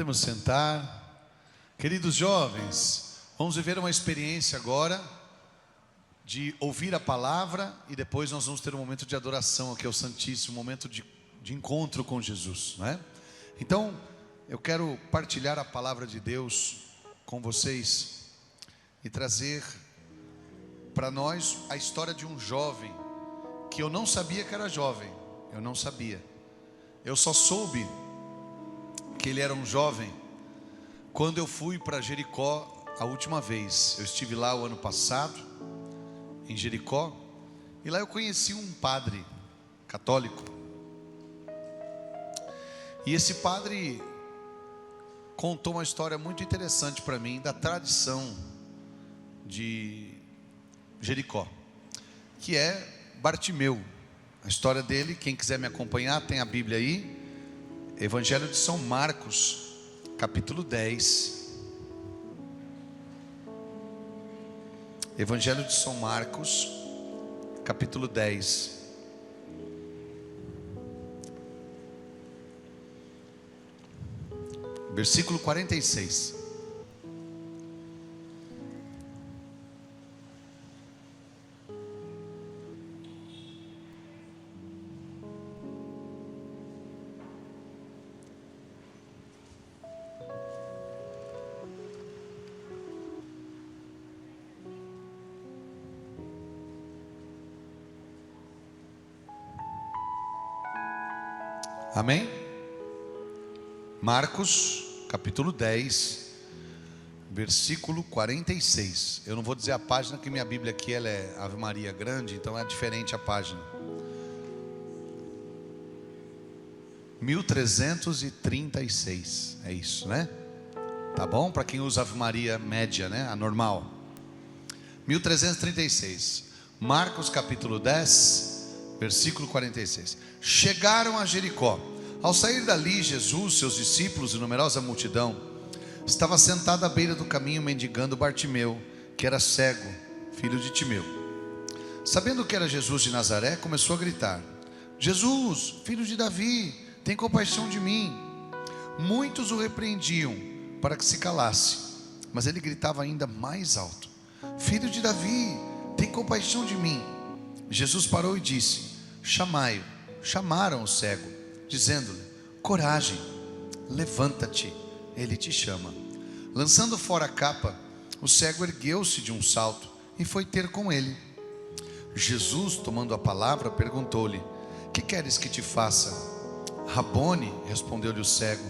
Podemos sentar. Queridos jovens, vamos viver uma experiência agora de ouvir a palavra e depois nós vamos ter um momento de adoração aqui ao Santíssimo, um momento de encontro com Jesus, não é? Então, eu quero partilhar a palavra de Deus com vocês e trazer para nós a história de um jovem que eu não sabia que era jovem, eu não sabia. Eu só soube que ele era um jovem quando eu fui para Jericó a última vez. Eu estive lá o ano passado, em Jericó, e lá eu conheci um padre católico. E esse padre contou uma história muito interessante para mim da tradição de Jericó, que é Bartimeu. A história dele, quem quiser me acompanhar, tem a Bíblia aí, Evangelho de São Marcos, capítulo 10. Evangelho de São Marcos, capítulo 10. Versículo 46. Amém? Marcos, capítulo 10, versículo 46. Eu não vou dizer a página, que minha Bíblia aqui ela é Ave Maria grande, então é diferente a página. 1336, é isso, né? Tá bom? Para quem usa Ave Maria média, né? A normal. 1336. Marcos, capítulo 10, versículo 46. Chegaram a Jericó. Ao sair dali, Jesus, seus discípulos e numerosa multidão estava sentado à beira do caminho mendigando Bartimeu, que era cego, filho de Timeu. Sabendo que era Jesus de Nazaré, começou a gritar: Jesus, filho de Davi, tem compaixão de mim. Muitos o repreendiam para que se calasse, mas ele gritava ainda mais alto: Filho de Davi, tem compaixão de mim. Jesus parou e disse: Chamai-o. Chamaram o cego, dizendo-lhe: Coragem, levanta-te, ele te chama. Lançando fora a capa, o cego ergueu-se de um salto e foi ter com ele. Jesus, tomando a palavra, perguntou-lhe: Que queres que te faça? Rabone, respondeu-lhe o cego,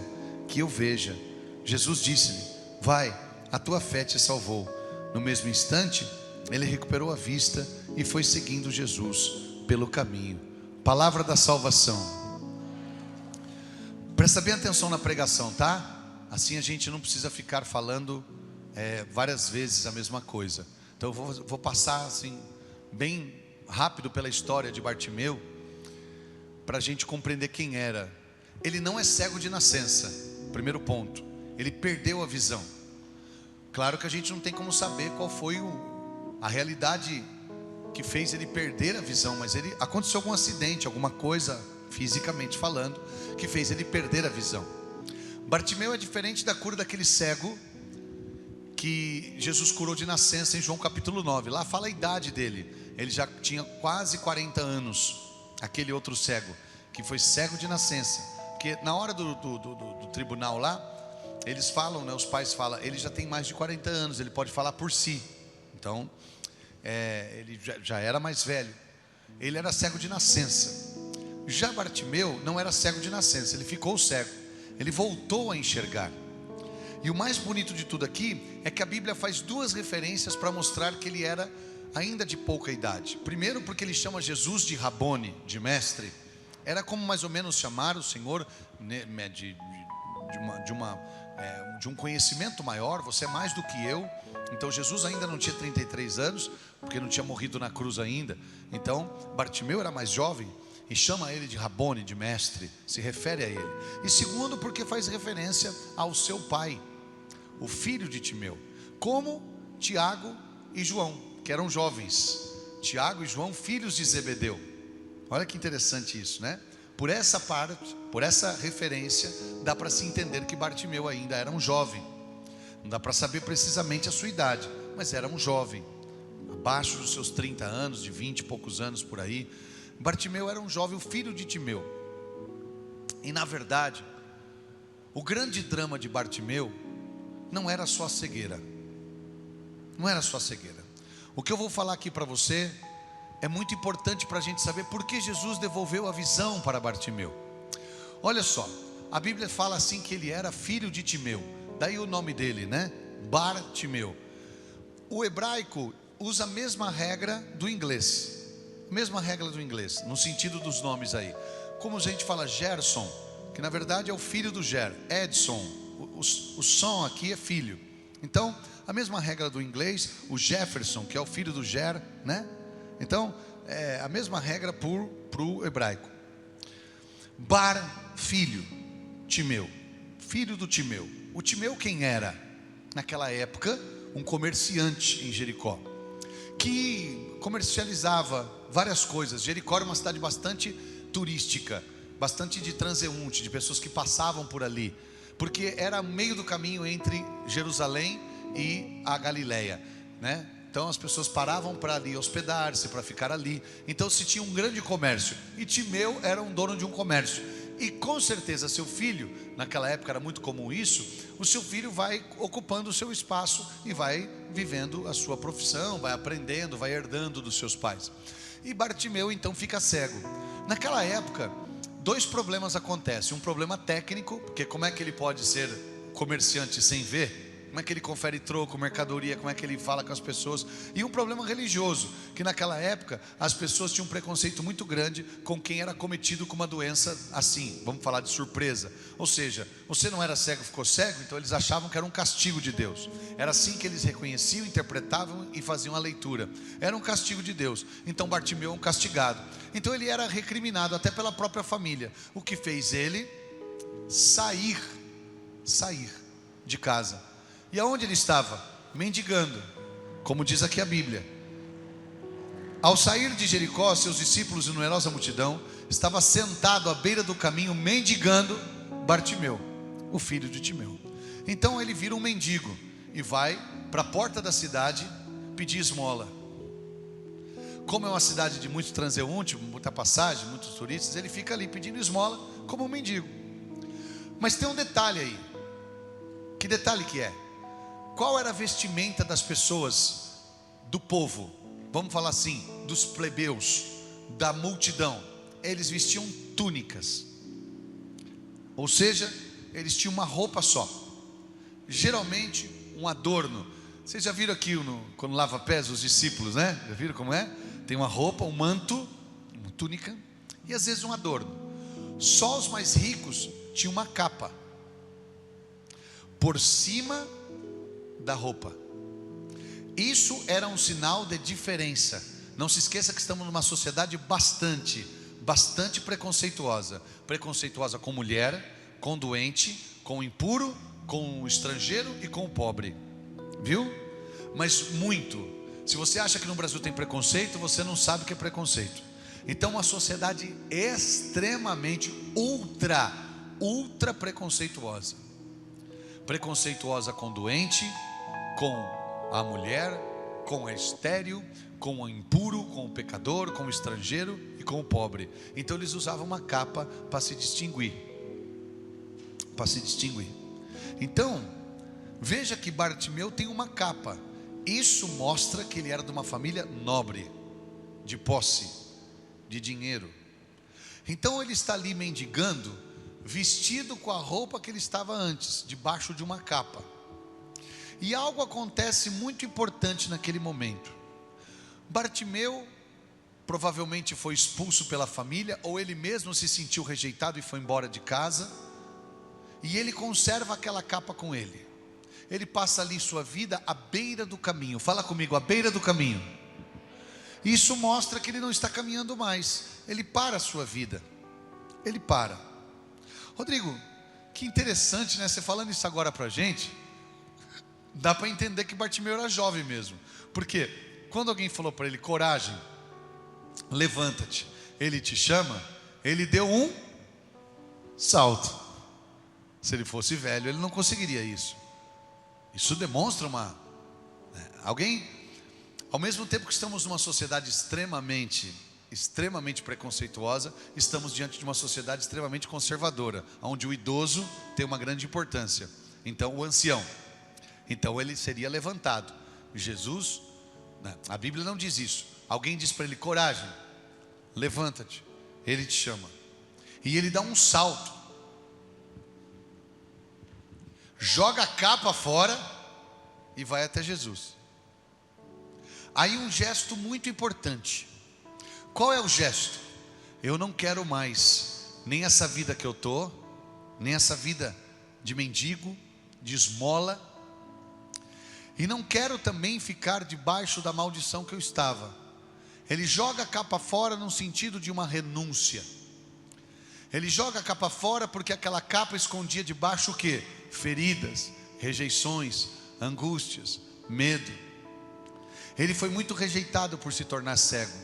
que eu veja. Jesus disse-lhe: Vai, a tua fé te salvou. No mesmo instante, ele recuperou a vista e foi seguindo Jesus pelo caminho. Palavra da salvação. Presta bem atenção na pregação, tá? Assim a gente não precisa ficar falando várias vezes a mesma coisa. Então eu vou passar assim bem rápido pela história de Bartimeu, para a gente compreender quem era. Ele não é cego de nascença, primeiro ponto. Ele perdeu a visão. Claro que a gente não tem como saber qual foi a realidade que fez ele perder a visão, mas aconteceu algum acidente, alguma coisa fisicamente falando, que fez ele perder a visão. Bartimeu é diferente da cura daquele cego que Jesus curou de nascença em João capítulo 9. Lá fala a idade dele. Ele já tinha quase 40 anos. Aquele outro cego, que foi cego de nascença. Porque na hora do tribunal lá, eles falam, né, os pais falam: ele já tem mais de 40 anos, ele pode falar por si. Então ele já era mais velho. Ele era cego de nascença. Já Bartimeu não era cego de nascença, ele ficou cego, ele voltou a enxergar. E o mais bonito de tudo aqui é que a Bíblia faz duas referências para mostrar que ele era ainda de pouca idade. Primeiro, porque ele chama Jesus de Rabone, de mestre. Era como mais ou menos chamar o Senhor de um conhecimento maior. Você é mais do que eu. Então Jesus ainda não tinha 33 anos, porque não tinha morrido na cruz ainda. Então Bartimeu era mais jovem e chama ele de Rabone, de mestre, se refere a ele. E segundo, porque faz referência ao seu pai, o filho de Timeu, como Tiago e João, que eram jovens. Tiago e João, filhos de Zebedeu. Olha que interessante isso, né? Por essa parte, por essa referência, dá para se entender que Bartimeu ainda era um jovem. Não dá para saber precisamente a sua idade, mas era um jovem, abaixo dos seus 30 anos, de 20 e poucos anos por aí. Bartimeu era um jovem, o filho de Timeu. E na verdade, o grande drama de Bartimeu não era só a cegueira. Não era só a cegueira. O que eu vou falar aqui para você é muito importante para a gente saber por que Jesus devolveu a visão para Bartimeu. Olha só, a Bíblia fala assim que ele era filho de Timeu. Daí o nome dele, né? Bartimeu. O hebraico usa a mesma regra do inglês. Mesma regra do inglês, no sentido dos nomes aí. Como a gente fala Gerson, que na verdade é o filho do Ger. Edson, o som aqui é filho. Então, a mesma regra do inglês, o Jefferson, que é o filho do Ger, né? Então, é a mesma regra para o hebraico. Bar, filho, Timeu, filho do Timeu. O Timeu quem era? Naquela época, um comerciante em Jericó, que comercializava várias coisas. Jericó era uma cidade bastante turística, bastante de transeunte, de pessoas que passavam por ali, porque era meio do caminho entre Jerusalém e a Galileia, né? Então as pessoas paravam para ali hospedar-se, para ficar ali. Então se tinha um grande comércio, e Timeu era um dono de um comércio. E com certeza seu filho, naquela época era muito comum isso, o seu filho vai ocupando o seu espaço e vai vivendo a sua profissão, vai aprendendo, vai herdando dos seus pais. E Bartimeu então fica cego. Naquela época, dois problemas acontecem. Um problema técnico, porque como é que ele pode ser comerciante sem ver? Como é que ele confere troco, mercadoria, como é que ele fala com as pessoas? E um problema religioso, que naquela época as pessoas tinham um preconceito muito grande com quem era cometido com uma doença assim, vamos falar de surpresa. Ou seja, você não era cego, ficou cego, então eles achavam que era um castigo de Deus. Era assim que eles reconheciam, interpretavam e faziam a leitura. Era um castigo de Deus. Então Bartimeu é um castigado. Então ele era recriminado até pela própria família, o que fez ele sair de casa. E aonde ele estava? Mendigando, como diz aqui a Bíblia. Ao sair de Jericó, seus discípulos e numerosa multidão, estava sentado à beira do caminho, mendigando Bartimeu, o filho de Timeu. Então ele vira um mendigo e vai para a porta da cidade pedir esmola. Como é uma cidade de muito transeunte, muita passagem, muitos turistas, ele fica ali pedindo esmola como um mendigo. Mas tem um detalhe aí. Que detalhe que é? Qual era a vestimenta das pessoas do povo? Vamos falar assim, dos plebeus, da multidão. Eles vestiam túnicas. Ou seja, eles tinham uma roupa só. Geralmente um adorno. Vocês já viram aqui quando lava pés os discípulos, né? Já viram como é? Tem uma roupa, um manto, uma túnica e às vezes um adorno. Só os mais ricos tinham uma capa por cima da roupa. Isso era um sinal de diferença. Não se esqueça que estamos numa sociedade bastante preconceituosa. Preconceituosa com mulher, com doente, com impuro, com o estrangeiro e com o pobre. Viu? Mas muito. Se você acha que no Brasil tem preconceito, você não sabe o que é preconceito. Então uma sociedade extremamente ultra preconceituosa. Preconceituosa com o doente, com a mulher, com o estéril, com o impuro, com o pecador, com o estrangeiro e com o pobre. Então eles usavam uma capa para se distinguir. Então, veja que Bartimeu tem uma capa. Isso mostra que ele era de uma família nobre, de posse, de dinheiro. Então ele está ali mendigando, vestido com a roupa que ele estava antes, debaixo de uma capa. E algo acontece muito importante naquele momento. Bartimeu provavelmente foi expulso pela família, ou ele mesmo se sentiu rejeitado e foi embora de casa. E ele conserva aquela capa com ele. Ele passa ali sua vida à beira do caminho. Fala comigo, à beira do caminho. Isso mostra que ele não está caminhando mais. Ele para a sua vida. Ele para. Rodrigo, que interessante, né? Você falando isso agora pra gente, dá para entender que Bartimeu era jovem mesmo. Porque quando alguém falou para ele, coragem, levanta-te, ele te chama, ele deu um salto. Se ele fosse velho, ele não conseguiria isso. Isso demonstra alguém, ao mesmo tempo que estamos numa sociedade extremamente preconceituosa, estamos diante de uma sociedade extremamente conservadora, onde o idoso tem uma grande importância. Então o ancião, então ele seria levantado. Jesus, a Bíblia não diz isso. Alguém diz para ele: coragem, levanta-te, ele te chama. E ele dá um salto, joga a capa fora e vai até Jesus. Aí um gesto muito importante. Qual é o gesto? Eu não quero mais nem essa vida que eu estou, nem essa vida de mendigo, de esmola, e não quero também ficar debaixo da maldição que eu estava. Ele joga a capa fora no sentido de uma renúncia. Ele joga a capa fora porque aquela capa escondia debaixo o quê? Feridas, rejeições, angústias, medo. Ele foi muito rejeitado por se tornar cego.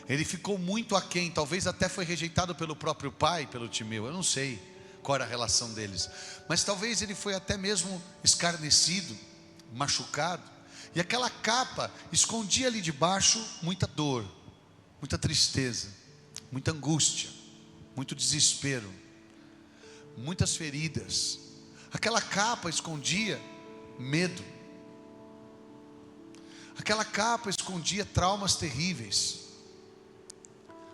Ele ficou muito aquém, talvez até foi rejeitado pelo próprio pai, pelo Timeu. Eu não sei qual era a relação deles, mas talvez ele foi até mesmo escarnecido, machucado. E aquela capa escondia ali debaixo muita dor, muita tristeza, muita angústia, muito desespero, muitas feridas. Aquela capa escondia medo. Aquela capa escondia traumas terríveis.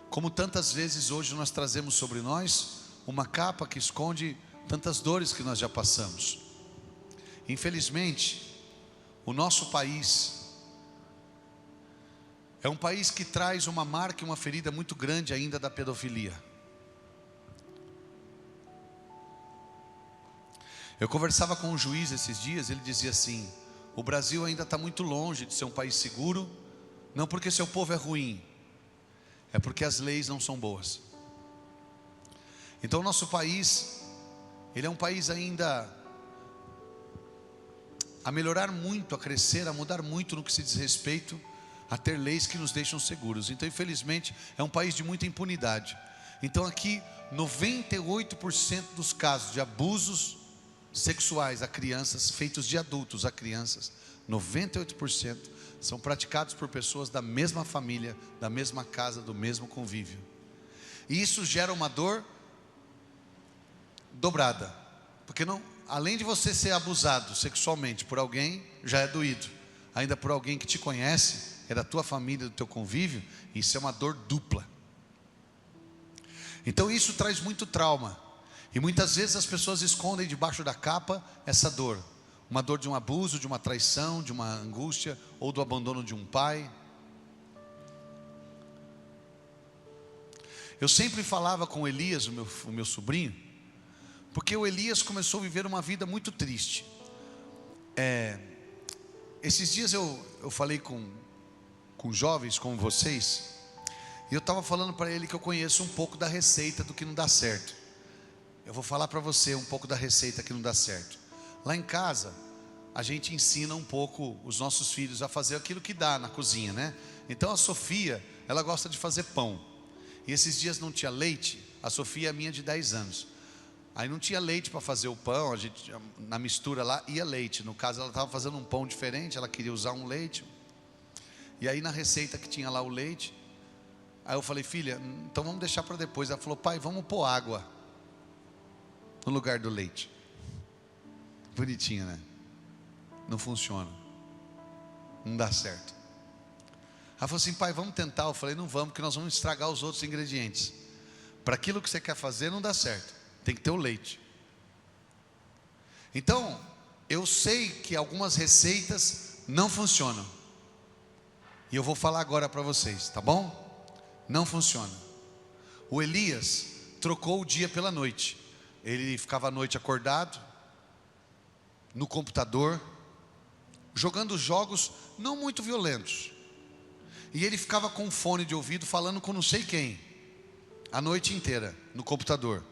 Como tantas vezes hoje nós trazemos sobre nós uma capa que esconde tantas dores que nós já passamos. Infelizmente, o nosso país é um país que traz uma marca e uma ferida muito grande ainda da pedofilia. Eu conversava com um juiz esses dias, ele dizia assim: o Brasil ainda está muito longe de ser um país seguro, não porque seu povo é ruim, é porque as leis não são boas. Então o nosso país, ele é um país ainda a melhorar muito, a crescer, a mudar muito no que se diz respeito a ter leis que nos deixam seguros. Então infelizmente é um país de muita impunidade. Então aqui 98% dos casos de abusos sexuais a crianças, feitos de adultos a crianças, 98% são praticados por pessoas da mesma família, da mesma casa, do mesmo convívio. E isso gera uma dor dobrada, porque não, além de você ser abusado sexualmente por alguém, já é doído, ainda por alguém que te conhece, é da tua família, do teu convívio, isso é uma dor dupla. Então isso traz muito trauma, e muitas vezes as pessoas escondem debaixo da capa essa dor, uma dor de um abuso, de uma traição, de uma angústia, ou do abandono de um pai. Eu sempre falava com Elias, o meu sobrinho, porque o Elias começou a viver uma vida muito triste. Esses dias eu falei com jovens como vocês, e eu estava falando para ele que eu conheço um pouco da receita do que não dá certo. Eu vou falar para você um pouco da receita que não dá certo. Lá em casa, a gente ensina um pouco os nossos filhos a fazer aquilo que dá na cozinha, né? Então a Sofia, ela gosta de fazer pão. E esses dias não tinha leite. A Sofia é minha de 10 anos. Aí não tinha leite para fazer o pão, a gente, na mistura lá, ia leite. No caso, ela estava fazendo um pão diferente, ela queria usar um leite. E aí na receita que tinha lá o leite, aí eu falei: filha, então vamos deixar para depois. Ela falou: pai, vamos pôr água no lugar do leite. Bonitinha, né? Não funciona, não dá certo. Ela falou assim: pai, vamos tentar. Eu falei: não vamos, porque nós vamos estragar os outros ingredientes. Para aquilo que você quer fazer não dá certo, tem que ter o leite. Então eu sei que algumas receitas não funcionam, e eu vou falar agora para vocês, tá bom? Não funciona. O Elias trocou o dia pela noite. Ele ficava à noite acordado no computador, jogando jogos não muito violentos, e ele ficava com um fone de ouvido falando com não sei quem a noite inteira no computador.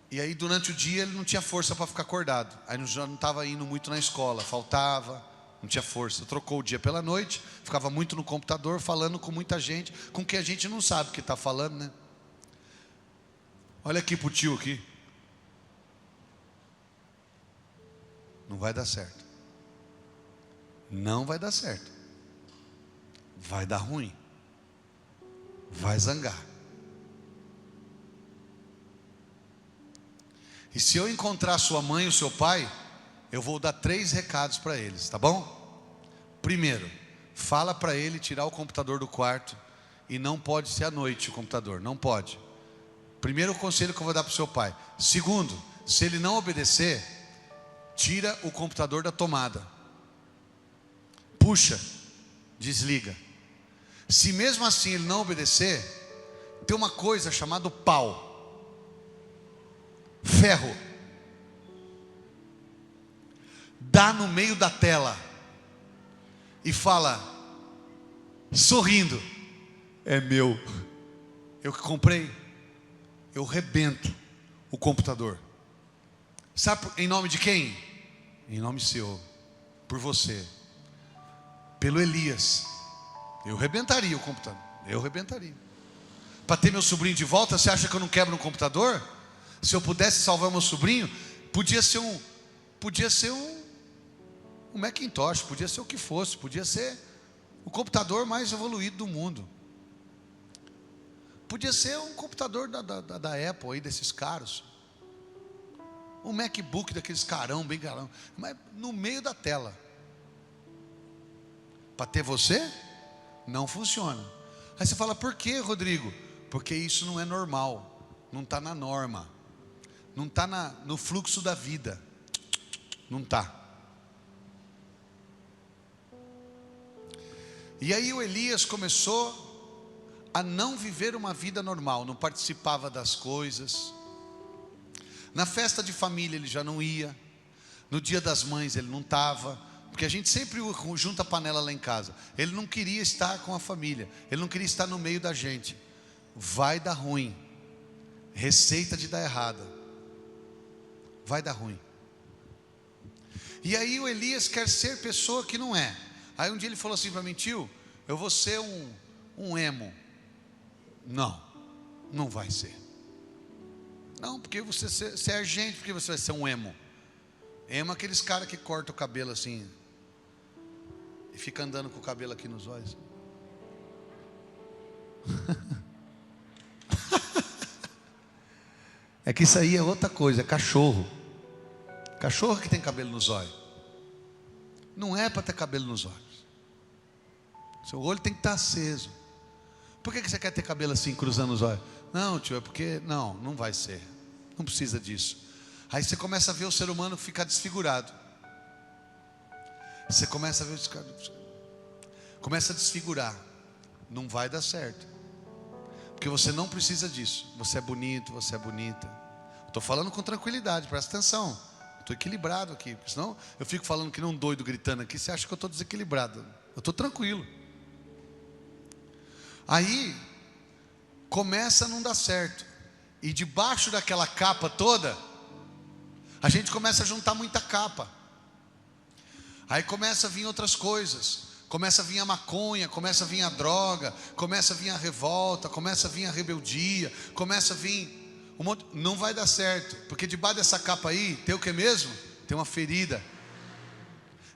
E aí durante o dia ele não tinha força para ficar acordado. Aí já não estava indo muito na escola, faltava, não tinha força. Trocou o dia pela noite, ficava muito no computador falando com muita gente, com quem a gente não sabe o que está falando, né? Olha aqui pro tio aqui. Não vai dar certo. Não vai dar certo. Vai dar ruim. Vai zangar. E se eu encontrar sua mãe e o seu pai, eu vou dar 3 recados para eles, tá bom? Primeiro, fala para ele tirar o computador do quarto. E não pode ser à noite o computador, não pode. Primeiro conselho que eu vou dar para o seu pai. Segundo, se ele não obedecer, tira o computador da tomada. Puxa, desliga. Se mesmo assim ele não obedecer, tem uma coisa chamada pau, ferro. Dá no meio da tela e fala, sorrindo: é meu, eu que comprei. Eu rebento o computador. Sabe em nome de quem? Em nome seu, por você, pelo Elias. Eu rebentaria o computador. Eu rebentaria. Para ter meu sobrinho de volta, você acha que eu não quebro um computador? Se eu pudesse salvar meu sobrinho, podia ser um Macintosh, podia ser o que fosse, podia ser o computador mais evoluído do mundo. Podia ser um computador da Apple aí, desses caros. Um MacBook daqueles carão, bem carão. Mas no meio da tela. Para ter você, não funciona. Aí você fala, por que, Rodrigo? Porque isso não é normal. Não está na norma. Não está no fluxo da vida. Não está. E aí o Elias começou a não viver uma vida normal. Não participava das coisas. Na festa de família ele já não ia. No dia das mães ele não estava. Porque a gente sempre junta a panela lá em casa. Ele não queria estar com a família. Ele não queria estar no meio da gente. Vai dar ruim. Receita de dar errada. Vai dar ruim. E aí o Elias quer ser pessoa que não é. Aí um dia ele falou assim para mim, tio, eu vou ser um emo. Não, não vai ser. Não, porque você é gente, porque você vai ser um emo. Emo é aqueles caras que cortam o cabelo assim e fica andando com o cabelo aqui nos olhos. É que isso aí é outra coisa, é cachorro. Cachorro que tem cabelo nos olhos. Não é para ter cabelo nos olhos. Seu olho tem que estar aceso. Por que você quer ter cabelo assim, cruzando os olhos? Não, tio, é porque, não vai ser. Não precisa disso. Aí você começa a ver o ser humano ficar desfigurado. Você começa a ver começa a desfigurar. Não vai dar certo. Porque você não precisa disso. Você é bonito, você é bonita. Estou falando com tranquilidade, presta atenção. Estou equilibrado aqui. Senão eu fico falando que não doido, gritando aqui. Você acha que eu estou desequilibrado? Eu estou tranquilo. Aí começa a não dar certo. E debaixo daquela capa toda, a gente começa a juntar muita capa. Aí começa a vir outras coisas. Começa a vir a maconha, começa a vir a droga, começa a vir a revolta, começa a vir a rebeldia, começa a vir um monte. Não vai dar certo, porque debaixo dessa capa aí tem o que mesmo? Tem uma ferida.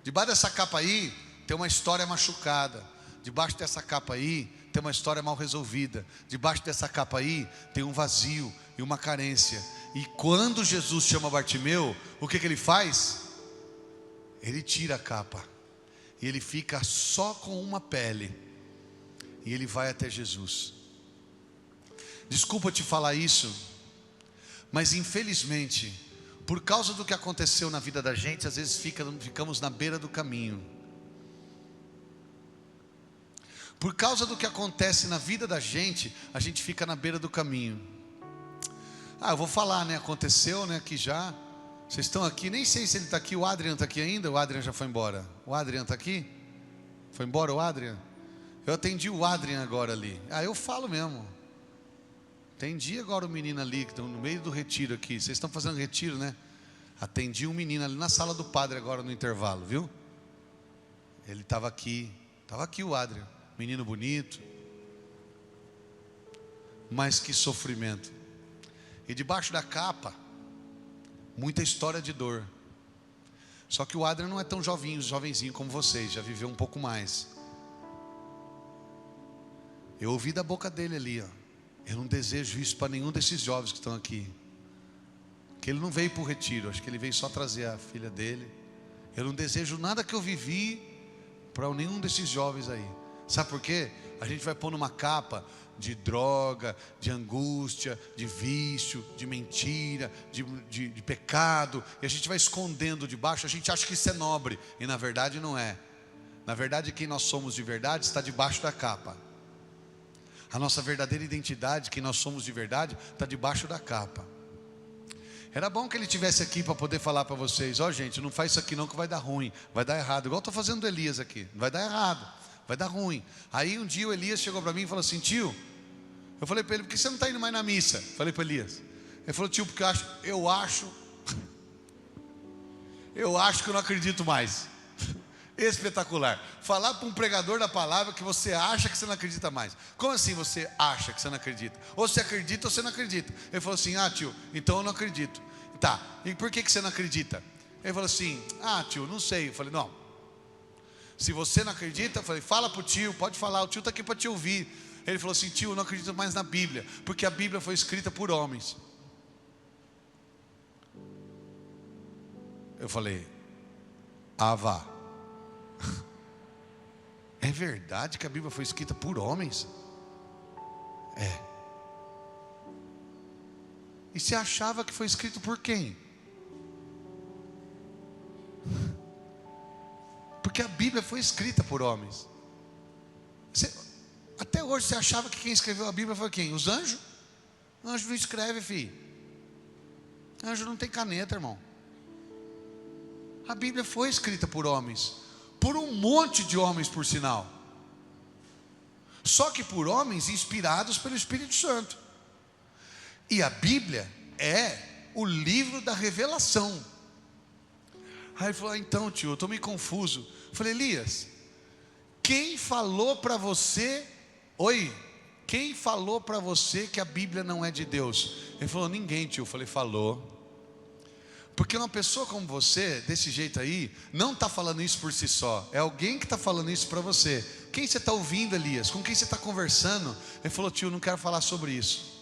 Debaixo dessa capa aí tem uma história machucada. Debaixo dessa capa aí tem uma história mal resolvida. Debaixo dessa capa aí tem um vazio e uma carência. E quando Jesus chama Bartimeu, o que ele faz? Ele tira a capa. E ele fica só com uma pele. E ele vai até Jesus. Desculpa te falar isso, mas infelizmente, por causa do que aconteceu na vida da gente, às vezes ficamos na beira do caminho. Por causa do que acontece na vida da gente, a gente fica na beira do caminho. Eu vou falar, né? Aconteceu, né? Que já. Vocês estão aqui, nem sei se ele está aqui. O Adrian está aqui ainda? O Adrian já foi embora. O Adrian está aqui? Foi embora o Adrian? Eu atendi o Adrian agora ali. Eu falo mesmo. Atendi agora o menino ali, que estão no meio do retiro aqui. Vocês estão fazendo retiro, né? Atendi um menino ali na sala do padre agora no intervalo, viu? Ele estava aqui. Estava aqui o Adrian. Menino bonito. Mas que sofrimento. E debaixo da capa, muita história de dor. Só que o Adrian não é tão jovenzinho como vocês, já viveu um pouco mais. Eu ouvi da boca dele ali, ó, eu não desejo isso para nenhum desses jovens que estão aqui. Que ele não veio para o retiro, acho que ele veio só trazer a filha dele. Eu não desejo nada que eu vivi para nenhum desses jovens aí. Sabe por quê? A gente vai pôr numa capa de droga, de angústia, de vício, de mentira, de pecado, e a gente vai escondendo debaixo. A gente acha que isso é nobre, e na verdade não é. Na verdade, quem nós somos de verdade está debaixo da capa. A nossa verdadeira identidade, quem nós somos de verdade, está debaixo da capa. Era bom que ele estivesse aqui para poder falar para vocês: ó, gente, não faz isso aqui não, que vai dar ruim, vai dar errado. Igual eu estou fazendo do Elias aqui, vai dar errado, vai dar ruim. Aí um dia o Elias chegou para mim e falou assim: tio, eu falei para ele, por que você não está indo mais na missa? Falei para Elias. Ele falou: tio, porque eu acho que eu não acredito mais. Espetacular. Falar para um pregador da palavra que você acha que você não acredita mais. Como assim você acha que você não acredita? Ou você acredita ou você não acredita. Ele falou assim: ah, tio, então eu não acredito. Tá, e por que você não acredita? Ele falou assim: ah, tio, não sei. Eu falei: não, se você não acredita, eu falei, fala para o tio, pode falar, o tio está aqui para te ouvir. Ele falou assim: tio, eu não acredito mais na Bíblia, porque a Bíblia foi escrita por homens. Eu falei: ah, vá. É verdade que a Bíblia foi escrita por homens? É. E você achava que foi escrito por quem? Porque a Bíblia foi escrita por homens. Até hoje você achava que quem escreveu a Bíblia foi quem? Os anjos? O anjo não escreve, filho. O anjo não tem caneta, irmão. A Bíblia foi escrita por homens, por um monte de homens, por sinal. Só que por homens inspirados pelo Espírito Santo. E a Bíblia é o livro da revelação. Aí ele falou: então, tio, eu estou meio confuso. Eu falei: Elias, quem falou para você? Oi, quem falou para você que a Bíblia não é de Deus? Ele falou: ninguém, tio. Eu falei: falou. Porque uma pessoa como você, desse jeito aí, não está falando isso por si só. É alguém que está falando isso para você. Quem você está ouvindo, Elias? Com quem você está conversando? Ele falou: tio, não quero falar sobre isso.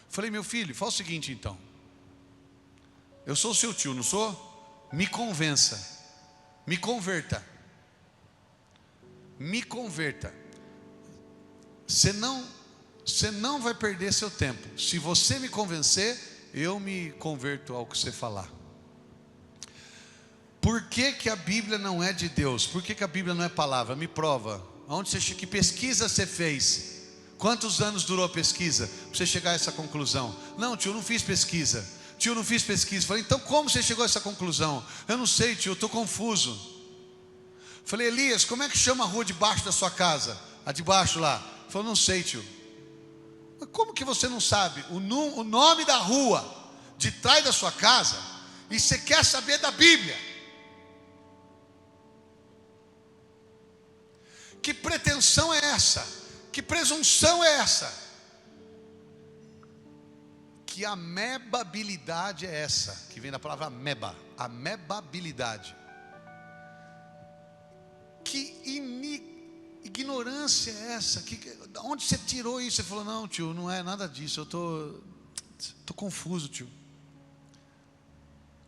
Falei: meu filho, fala o seguinte então. Eu sou o seu tio, não sou? Me convença. Me converta. Me converta. Você não vai perder seu tempo. Se você me convencer, eu me converto ao que você falar. Por que que a Bíblia não é de Deus? Por que que a Bíblia não é palavra? Me prova. Que pesquisa você fez? Quantos anos durou a pesquisa para você chegar a essa conclusão? Não, tio, eu não fiz pesquisa. Tio, eu não fiz pesquisa. Falei: então como você chegou a essa conclusão? Eu não sei, tio, eu estou confuso. Falei: Elias, como é que chama a rua debaixo da sua casa? A de baixo lá. Ele falou: não sei, tio. Mas como que você não sabe o nome da rua de trás da sua casa e você quer saber da Bíblia? Que pretensão é essa? Que presunção é essa? Que amebabilidade é essa? Que vem da palavra ameba. Amebabilidade. Que ignorância é essa? Onde você tirou isso? Você falou: não, tio, não é nada disso. Eu tô confuso, tio.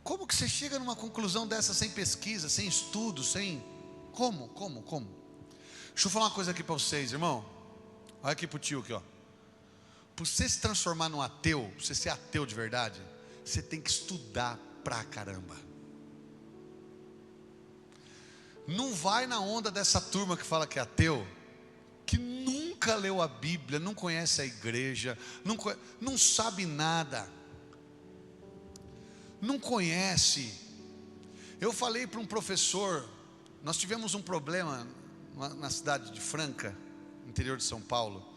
Como que você chega numa conclusão dessa sem pesquisa, sem estudo, sem... Como? Deixa eu falar uma coisa aqui para vocês, irmão. Olha aqui para o tio aqui, ó. Para você se transformar num ateu, para você ser ateu de verdade, você tem que estudar pra caramba. Não vai na onda dessa turma que fala que é ateu, que nunca leu a Bíblia, não conhece a igreja, não sabe nada, não conhece. Eu falei para um professor, nós tivemos um problema na cidade de Franca, interior de São Paulo,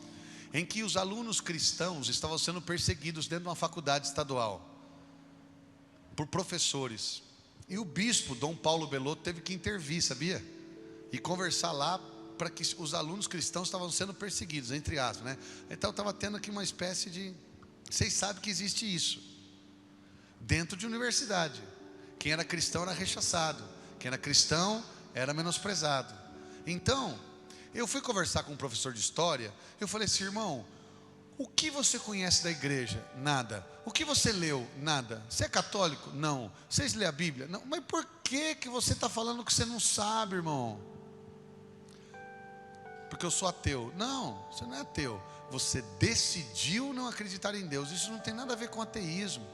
em que os alunos cristãos estavam sendo perseguidos dentro de uma faculdade estadual, por professores. E o bispo, Dom Paulo Belotto, teve que intervir, sabia? E conversar lá para que os alunos cristãos estavam sendo perseguidos, entre aspas, né? Então estava tendo aqui uma espécie de... Vocês sabem que existe isso dentro de universidade. Quem era cristão era rechaçado, quem era cristão era menosprezado. Então eu fui conversar com um professor de história. Eu falei assim: irmão, o que você conhece da igreja? Nada. O que você leu? Nada. Você é católico? Não. Vocês lêem a Bíblia? Não. Mas por que você está falando que você não sabe, irmão? Porque eu sou ateu. Não, você não é ateu. Você decidiu não acreditar em Deus. Isso não tem nada a ver com ateísmo.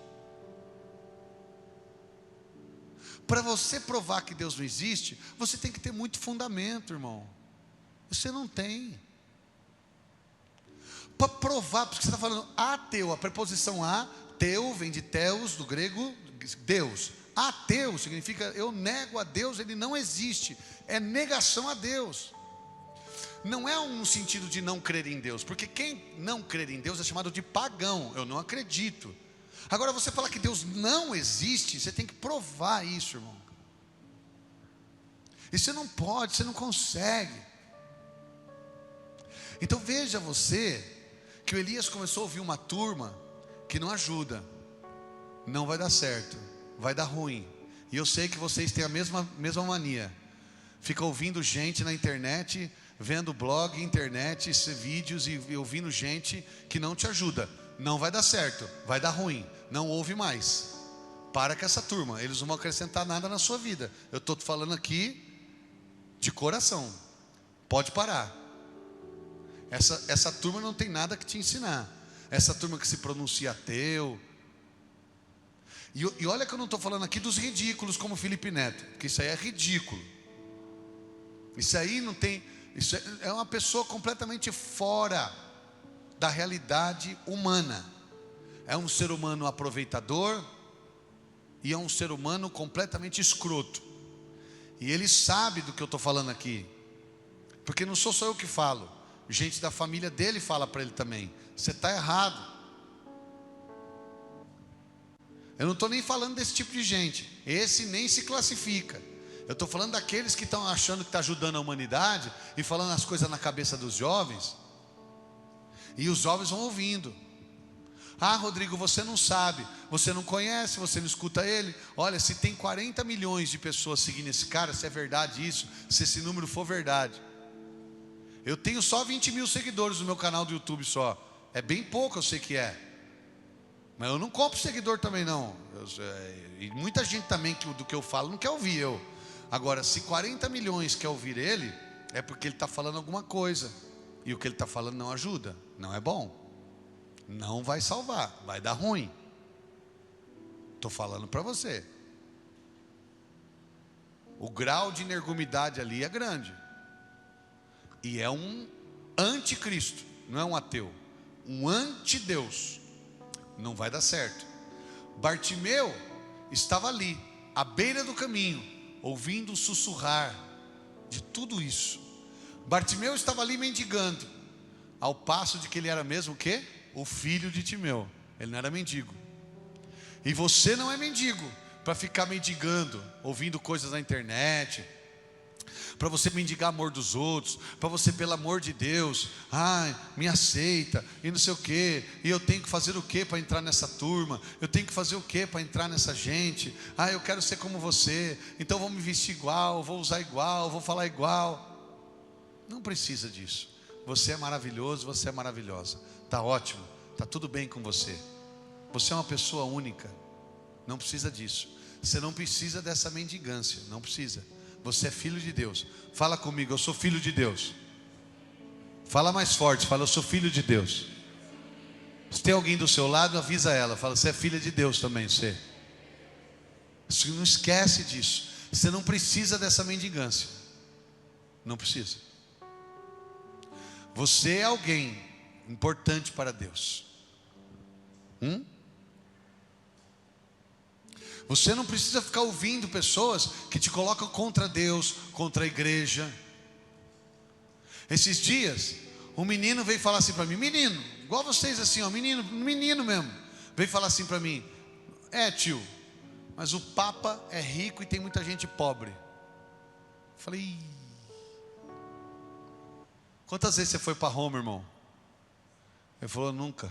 Para você provar que Deus não existe, você tem que ter muito fundamento, irmão. Você não tem. Para provar, porque você está falando ateu, a preposição a, teu, vem de teos, do grego, Deus. Ateu significa eu nego a Deus, ele não existe. É negação a Deus. Não é um sentido de não crer em Deus, porque quem não crer em Deus é chamado de pagão. Eu não acredito. Agora, você falar que Deus não existe, você tem que provar isso, irmão. E você não pode, você não consegue. Então veja você, que o Elias começou a ouvir uma turma que não ajuda, não vai dar certo, vai dar ruim. E eu sei que vocês têm a mesma mania. Fica ouvindo gente na internet, vendo blog, internet, vídeos e ouvindo gente que não te ajuda. Não vai dar certo, vai dar ruim, não ouve mais. Para com essa turma, eles não vão acrescentar nada na sua vida. Eu estou falando aqui de coração. Pode parar. Essa turma não tem nada que te ensinar. Essa turma que se pronuncia ateu. E olha que eu não estou falando aqui dos ridículos como Felipe Neto, porque isso aí é ridículo. Isso aí não tem... Isso é uma pessoa completamente fora da realidade humana. É um ser humano aproveitador e é um ser humano completamente escroto. E ele sabe do que eu estou falando aqui, porque não sou só eu que falo. Gente da família dele fala para ele também: você está errado. Eu não estou nem falando desse tipo de gente. Esse nem se classifica. Eu estou falando daqueles que estão achando que está ajudando a humanidade e falando as coisas na cabeça dos jovens. E os jovens vão ouvindo. Ah, Rodrigo, você não sabe, você não conhece, você não escuta ele. Olha, se tem 40 milhões de pessoas seguindo esse cara, se é verdade isso, se esse número for verdade. Eu tenho só 20 mil seguidores no meu canal do YouTube só. É bem pouco, eu sei que é. Mas eu não compro seguidor também não. E muita gente também do que eu falo não quer ouvir eu. Agora, se 40 milhões quer ouvir ele, é porque ele está falando alguma coisa. E o que ele está falando não ajuda, não é bom. Não vai salvar, vai dar ruim. Estou falando para você. O grau de energumidade ali é grande. E é um anticristo, não é um ateu. Um antideus. Não vai dar certo. Bartimeu estava ali, à beira do caminho, ouvindo sussurrar de tudo isso. Bartimeu estava ali mendigando, ao passo de que ele era mesmo o quê? O filho de Timeu. Ele não era mendigo. E você não é mendigo para ficar mendigando, ouvindo coisas na internet, para você mendigar amor dos outros, para você, pelo amor de Deus, ai, me aceita, e não sei o que, e eu tenho que fazer o que para entrar nessa turma, eu tenho que fazer o que para entrar nessa gente, ah, eu quero ser como você, então vou me vestir igual, vou usar igual, vou falar igual. Não precisa disso. Você é maravilhoso, você é maravilhosa, está ótimo, está tudo bem com você. Você é uma pessoa única, não precisa disso. Você não precisa dessa mendigância, não precisa. Você é filho de Deus. Fala comigo, eu sou filho de Deus. Fala mais forte, fala, eu sou filho de Deus. Se tem alguém do seu lado, avisa ela, fala, você é filha de Deus também, você. Você não esquece disso. Você não precisa dessa mendigância. Não precisa. Você é alguém importante para Deus. Você não precisa ficar ouvindo pessoas que te colocam contra Deus, contra a igreja. Esses dias, um menino veio falar assim para mim, menino, igual vocês assim, ó, menino mesmo, veio falar assim para mim, tio, mas o Papa é rico e tem muita gente pobre. Eu falei, Quantas vezes você foi para Roma, irmão? Ele falou, nunca.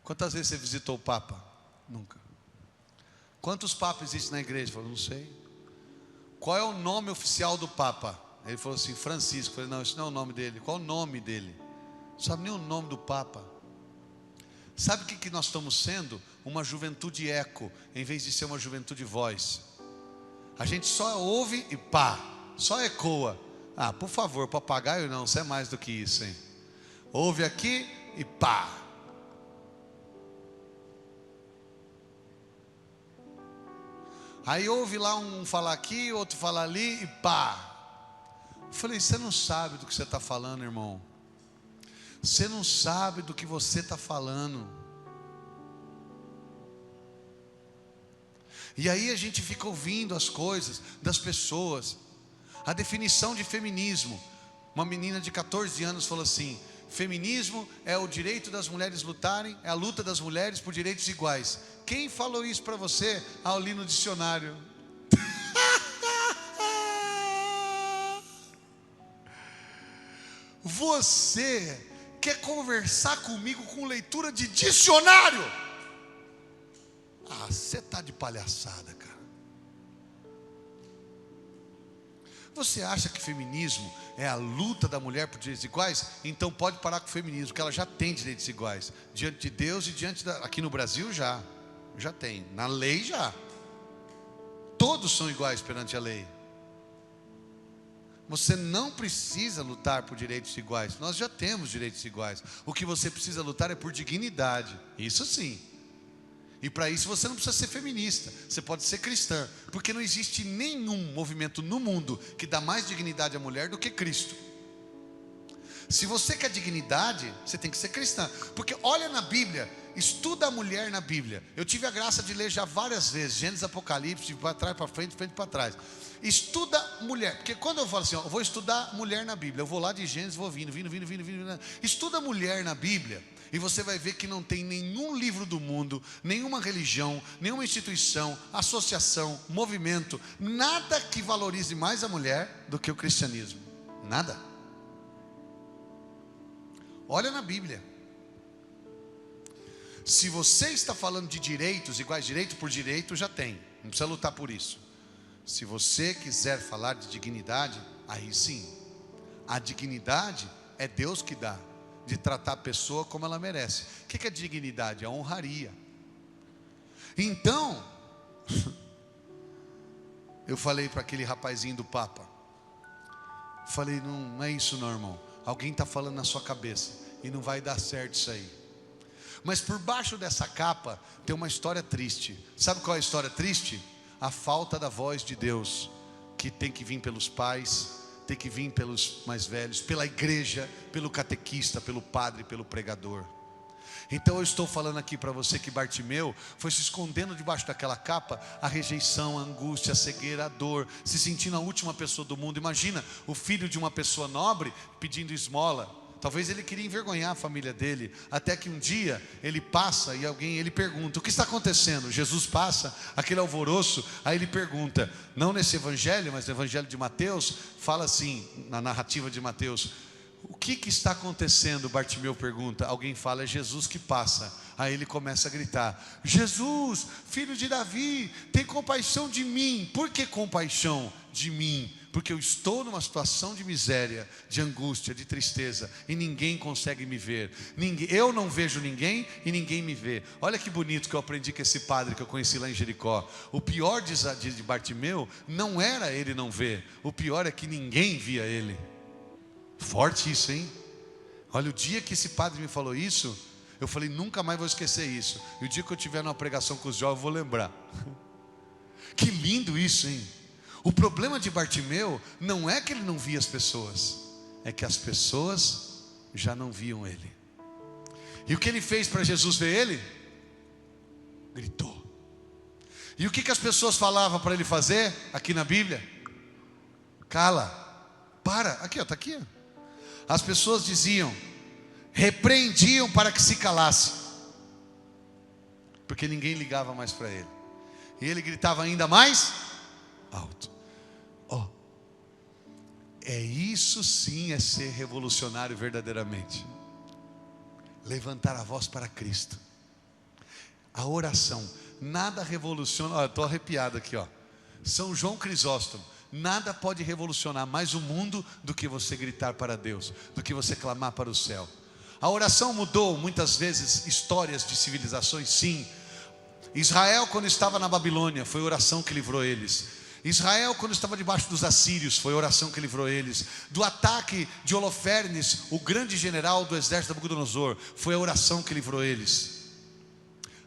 Quantas vezes você visitou o Papa? Nunca. Quantos papas existem na igreja? Ele falou, não sei. Qual é o nome oficial do Papa? Ele falou assim, Francisco. Eu falei, não, isso não é o nome dele. Qual é o nome dele? Não sabe nem o nome do Papa. Sabe o que nós estamos sendo? Uma juventude eco, em vez de ser uma juventude voz. A gente só ouve e pá, só ecoa. Ah, por favor, papagaio não, você é mais do que isso, hein? Ouve aqui e pá. Aí ouve lá um falar aqui, outro falar ali e pá. Eu falei, você não sabe do que você está falando, irmão. Você não sabe do que você está falando. E aí a gente fica ouvindo as coisas das pessoas. A definição de feminismo. Uma menina de 14 anos falou assim: feminismo é o direito das mulheres lutarem, é a luta das mulheres por direitos iguais. Quem falou isso para você? Ao ler no dicionário. Você quer conversar comigo com leitura de dicionário? Ah, você está de palhaçada, cara. Você acha que feminismo é a luta da mulher por direitos iguais? Então pode parar com o feminismo, porque ela já tem direitos iguais diante de Deus e diante da... Aqui no Brasil já tem, na lei já. Todos são iguais perante a lei. Você não precisa lutar por direitos iguais. Nós já temos direitos iguais. O que você precisa lutar é por dignidade. Isso sim. E para isso você não precisa ser feminista. Você pode ser cristã. Porque não existe nenhum movimento no mundo que dá mais dignidade à mulher do que Cristo. Se você quer dignidade, você tem que ser cristã. Porque olha na Bíblia, estuda a mulher na Bíblia. Eu tive a graça de ler já várias vezes Gênesis, Apocalipse, para trás, para frente, frente para trás. Estuda mulher, porque quando eu falo assim, ó, eu vou estudar mulher na Bíblia, eu vou lá de Gênesis, vou vindo. Estuda mulher na Bíblia, e você vai ver que não tem nenhum livro do mundo, nenhuma religião, nenhuma instituição, associação, movimento, nada que valorize mais a mulher do que o cristianismo. Nada. Olha na Bíblia. Se você está falando de direitos iguais, direito por direito, já tem. Não precisa lutar por isso. Se você quiser falar de dignidade, aí sim. A dignidade é Deus que dá, de tratar a pessoa como ela merece. O que é dignidade? É honraria. Então, eu falei para aquele rapazinho do Papa. Falei, não é isso não, irmão. Alguém está falando na sua cabeça e não vai dar certo isso aí. Mas por baixo dessa capa tem uma história triste. Sabe qual é a história triste? A falta da voz de Deus, que tem que vir pelos pais, tem que vir pelos mais velhos, pela igreja, pelo catequista, pelo padre, pelo pregador. Então eu estou falando aqui para você que Bartimeu foi se escondendo debaixo daquela capa, a rejeição, a angústia, a cegueira, a dor, se sentindo a última pessoa do mundo. Imagina o filho de uma pessoa nobre pedindo esmola. Talvez ele queria envergonhar a família dele, até que um dia ele passa e ele pergunta: o que está acontecendo? Jesus passa, aquele alvoroço, aí ele pergunta, não nesse evangelho, mas no evangelho de Mateus, fala assim, na narrativa de Mateus: o que está acontecendo? Bartimeu pergunta. Alguém fala, é Jesus que passa. Aí ele começa a gritar: Jesus, filho de Davi, tem compaixão de mim. Por que compaixão de mim? Porque eu estou numa situação de miséria, de angústia, de tristeza, e ninguém consegue me ver. Eu não vejo ninguém e ninguém me vê. Olha que bonito que eu aprendi com esse padre que eu conheci lá em Jericó. O pior de Bartimeu não era ele não ver, o pior é que ninguém via ele. Forte isso, hein? Olha, o dia que esse padre me falou isso, eu falei, nunca mais vou esquecer isso. E o dia que eu tiver numa pregação com os jovens, eu vou lembrar. Que lindo isso, hein? O problema de Bartimeu não é que ele não via as pessoas, é que as pessoas já não viam ele. E o que ele fez para Jesus ver ele? Gritou. E o que as pessoas falavam para ele fazer aqui na Bíblia? Cala, para, aqui ó, está aqui ó. As pessoas diziam, repreendiam para que se calasse, porque ninguém ligava mais para ele. E ele gritava ainda mais alto. Isso sim é ser revolucionário verdadeiramente. Levantar a voz para Cristo. A oração, nada revoluciona. Olha, estou arrepiado aqui, ó. São João Crisóstomo: nada pode revolucionar mais o mundo do que você gritar para Deus, do que você clamar para o céu. A oração mudou muitas vezes histórias de civilizações, sim. Israel, quando estava na Babilônia, foi a oração que livrou eles. Israel, quando estava debaixo dos assírios, foi a oração que livrou eles. Do ataque de Holofernes, o grande general do exército de Nabucodonosor, foi a oração que livrou eles.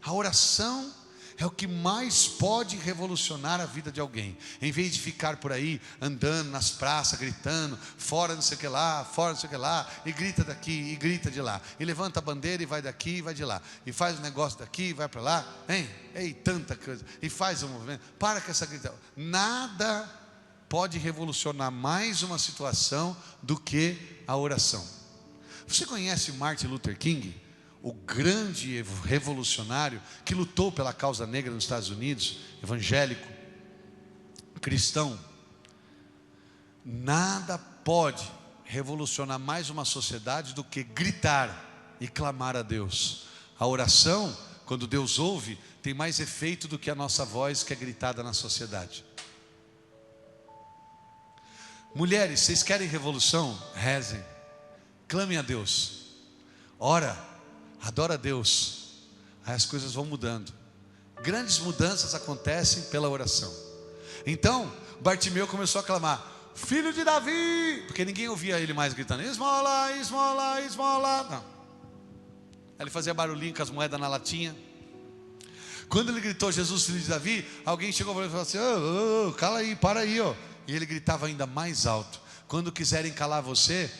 A oração é o que mais pode revolucionar a vida de alguém. Em vez de ficar por aí andando nas praças, gritando, fora não sei o que lá, fora não sei o que lá, e grita daqui e grita de lá, e levanta a bandeira e vai daqui e vai de lá, e faz um negócio daqui e vai para lá, hein? Ei, tanta coisa, e faz um movimento. Para com essa gritação. Nada pode revolucionar mais uma situação do que a oração. Você conhece Martin Luther King? O grande revolucionário que lutou pela causa negra nos Estados Unidos, evangélico, cristão. Nada pode revolucionar mais uma sociedade do que gritar e clamar a Deus. A oração, quando Deus ouve, tem mais efeito do que a nossa voz que é gritada na sociedade. Mulheres, vocês querem revolução? Rezem, clamem a Deus, ora, adora a Deus, aí as coisas vão mudando. Grandes mudanças acontecem pela oração. Então Bartimeu começou a clamar: filho de Davi, porque ninguém ouvia ele mais gritando: esmola, esmola, esmola. Não. Aí ele fazia barulhinho com as moedas na latinha. Quando ele gritou Jesus, filho de Davi, alguém chegou para ele e falou assim: cala aí, para aí, ó. E ele gritava ainda mais alto. Quando quiserem calar você,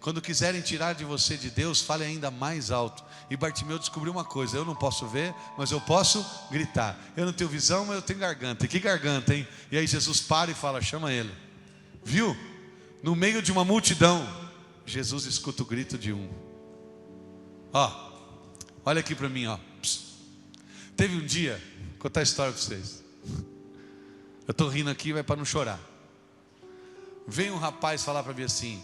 quando quiserem tirar de você de Deus, fale ainda mais alto. E Bartimeu descobriu uma coisa: eu não posso ver, mas eu posso gritar. Eu não tenho visão, mas eu tenho garganta. E que garganta, hein? E aí Jesus para e fala: chama ele. Viu? No meio de uma multidão, Jesus escuta o grito de um. Ó, olha aqui para mim, ó. Psst. Teve um dia, vou contar a história para vocês. Eu estou rindo aqui, vai para não chorar. Veio um rapaz falar para mim assim: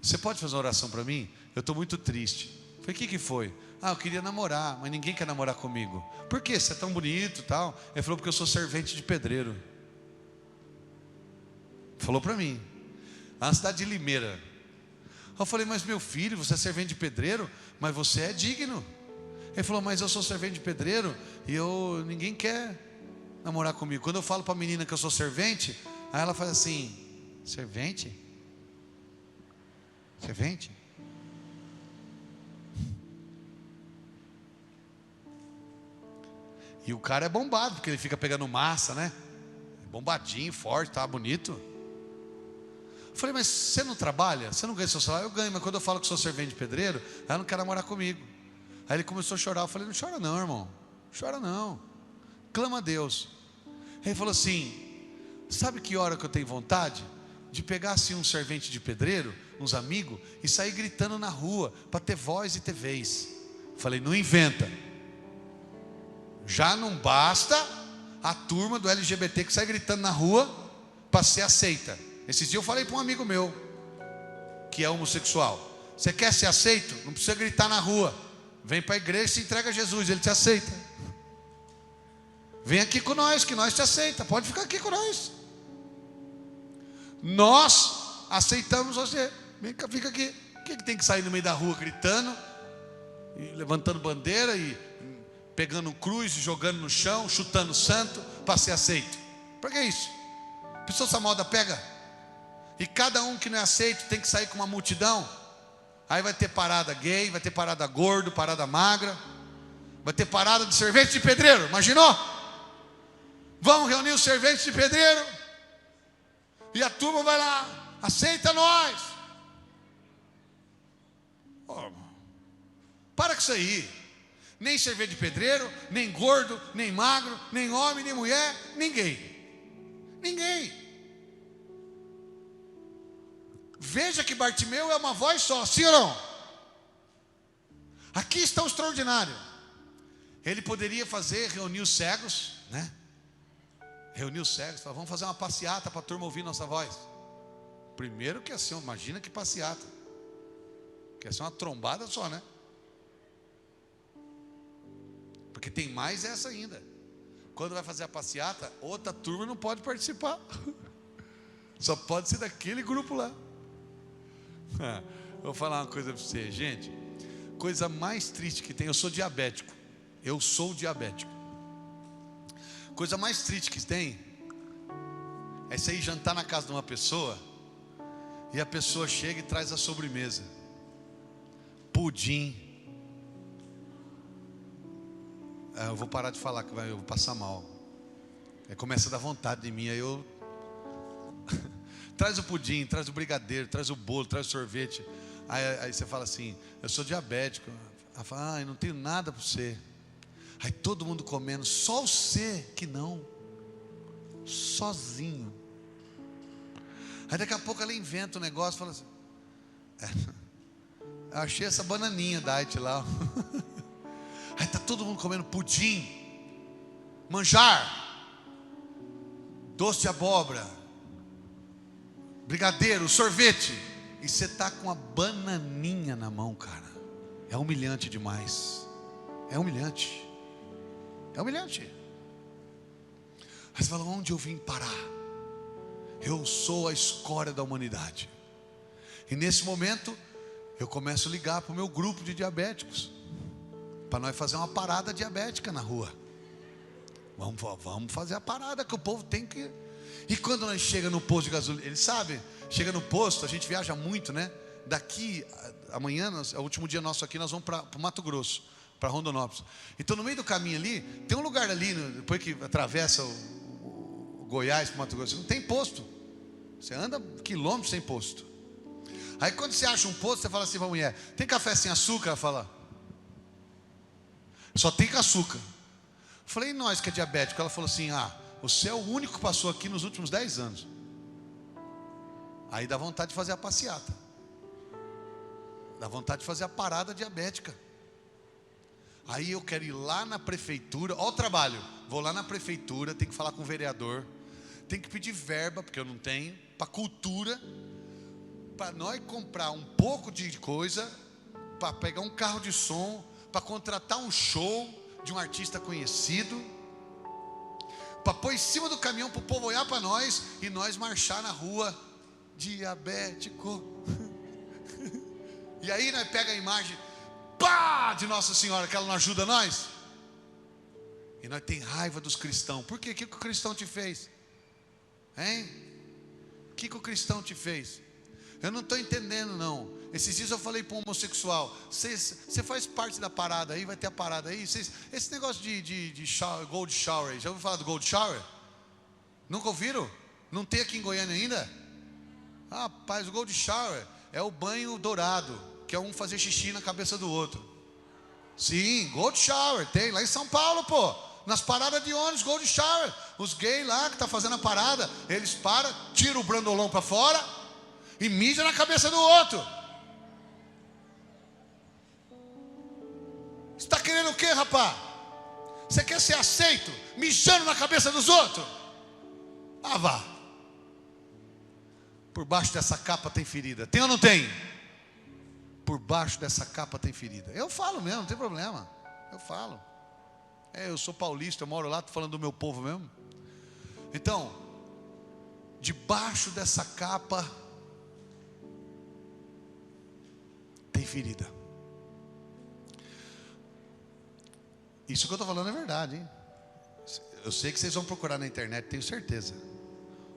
você pode fazer uma oração para mim? Eu estou muito triste. Eu falei: o que foi? Eu queria namorar, mas ninguém quer namorar comigo. Por quê? Você é tão bonito e tal. Ele falou: porque eu sou servente de pedreiro. Falou para mim, lá na cidade de Limeira. Eu falei: mas meu filho, você é servente de pedreiro, mas você é digno. Ele falou: mas eu sou servente de pedreiro e ninguém quer namorar comigo. Quando eu falo para a menina que eu sou servente, aí ela faz assim: servente? Servente? E o cara é bombado, porque ele fica pegando massa, né? Bombadinho, forte, tá bonito. Eu falei: mas você não trabalha? Você não ganha seu salário? Eu ganho, mas quando eu falo que sou servente de pedreiro, ela não quer namorar comigo. Aí ele começou a chorar. Eu falei: não chora não, irmão, chora não, clama a Deus. Ele falou assim: sabe que hora que eu tenho vontade? De pegar assim um servente de pedreiro, uns amigos, e sair gritando na rua, para ter voz e ter vez. Falei: não inventa. Já não basta a turma do LGBT que sai gritando na rua para ser aceita. Esses dias eu falei para um amigo meu que é homossexual: você quer ser aceito? Não precisa gritar na rua. Vem para a igreja e se entrega a Jesus, Ele te aceita. Vem aqui com nós, que nós te aceita. Pode ficar aqui com nós. Nós aceitamos você. Vem cá, fica aqui. O que tem que sair no meio da rua gritando, e levantando bandeira, e pegando cruz, e jogando no chão, chutando santo, para ser aceito? Para que isso? A pessoa essa moda pega. E cada um que não é aceito tem que sair com uma multidão. Aí vai ter parada gay, vai ter parada gordo, parada magra, vai ter parada de servente de pedreiro. Imaginou? Vamos reunir os serventes de pedreiro, e a turma vai lá: aceita nós. Para com isso aí. Nem servente de pedreiro, nem gordo, nem magro, nem homem, nem mulher, ninguém. Veja que Bartimeu é uma voz só, sim ou não? Aqui está o extraordinário. Ele poderia reunir os cegos, né? Reunir os cegos, falar: vamos fazer uma passeata para a turma ouvir nossa voz. Primeiro que ia ser, imagina que passeata. Que ia ser uma trombada só, né? Porque tem mais essa ainda. Quando vai fazer a passeata, outra turma não pode participar. Só pode ser daquele grupo lá. Vou falar uma coisa para você, gente. Coisa mais triste que tem, eu sou diabético. Eu sou diabético. Coisa mais triste que tem é você ir jantar na casa de uma pessoa e a pessoa chega e traz a sobremesa. Pudim. Eu vou parar de falar que eu vou passar mal. Aí começa a dar vontade de mim. Aí eu traz o pudim, traz o brigadeiro, traz o bolo, traz o sorvete. Aí você fala assim: eu sou diabético. Ela fala: eu não tenho nada para você. Aí todo mundo comendo, só você que não, sozinho. Aí daqui a pouco ela inventa um negócio, fala assim: eu achei essa bananinha diet lá. Aí está todo mundo comendo pudim, manjar, doce de abóbora, brigadeiro, sorvete, e você está com a bananinha na mão, cara. É humilhante demais. É humilhante. É humilhante. Aí você fala: onde eu vim parar? Eu sou a escória da humanidade. E nesse momento eu começo a ligar para o meu grupo de diabéticos, para nós fazer uma parada diabética na rua. Vamos fazer a parada que o povo tem que. E quando nós chega no posto de gasolina, eles sabem, chega no posto, a gente viaja muito, né? Daqui, amanhã, é o último dia nosso aqui, nós vamos para o Mato Grosso, para Rondonópolis. Então no meio do caminho ali, tem um lugar ali, depois que atravessa o Goiás para o Mato Grosso, não tem posto. Você anda quilômetros sem posto. Aí quando você acha um posto, você fala assim para a mulher: tem café sem açúcar? Ela fala: só tem com açúcar. Eu falei: e nós que é diabético? Ela falou assim: você é o único que passou aqui nos últimos 10 anos. Aí dá vontade de fazer a passeata. Dá vontade de fazer a parada diabética. Aí eu quero ir lá na prefeitura. Olha o trabalho. Vou lá na prefeitura, tenho que falar com o vereador, tenho que pedir verba, porque eu não tenho, para cultura, para nós comprar um pouco de coisa, para pegar um carro de som, para contratar um show de um artista conhecido, para pôr em cima do caminhão para o povo olhar para nós e nós marchar na rua, diabético. E aí nós pega a imagem, pá, de Nossa Senhora, que ela não ajuda nós. E nós tem raiva dos cristãos. Por quê? O que o cristão te fez? Hein? O que o cristão te fez? Eu não estou entendendo não. Esses dias eu falei para um homossexual: você faz parte da parada aí, vai ter a parada aí. Esse negócio de shower, Gold Shower, já ouviu falar do Gold Shower? Nunca ouviram? Não tem aqui em Goiânia ainda? Rapaz, o Gold Shower é o banho dourado, que é um fazer xixi na cabeça do outro. Sim, Gold Shower, tem lá em São Paulo, pô. Nas paradas de ônibus, Gold Shower. Os gays lá que estão fazendo a parada, eles param, tiram o brandolão para fora e mijam na cabeça do outro. Você está querendo o quê, rapaz? Você quer ser aceito mijando na cabeça dos outros? Vá. Por baixo dessa capa tem ferida. Tem ou não tem? Por baixo dessa capa tem ferida. Eu falo mesmo, não tem problema. Eu falo. Eu sou paulista, eu moro lá, estou falando do meu povo mesmo. Então, debaixo dessa capa tem ferida. Isso que eu estou falando é verdade, hein? Eu sei que vocês vão procurar na internet, tenho certeza.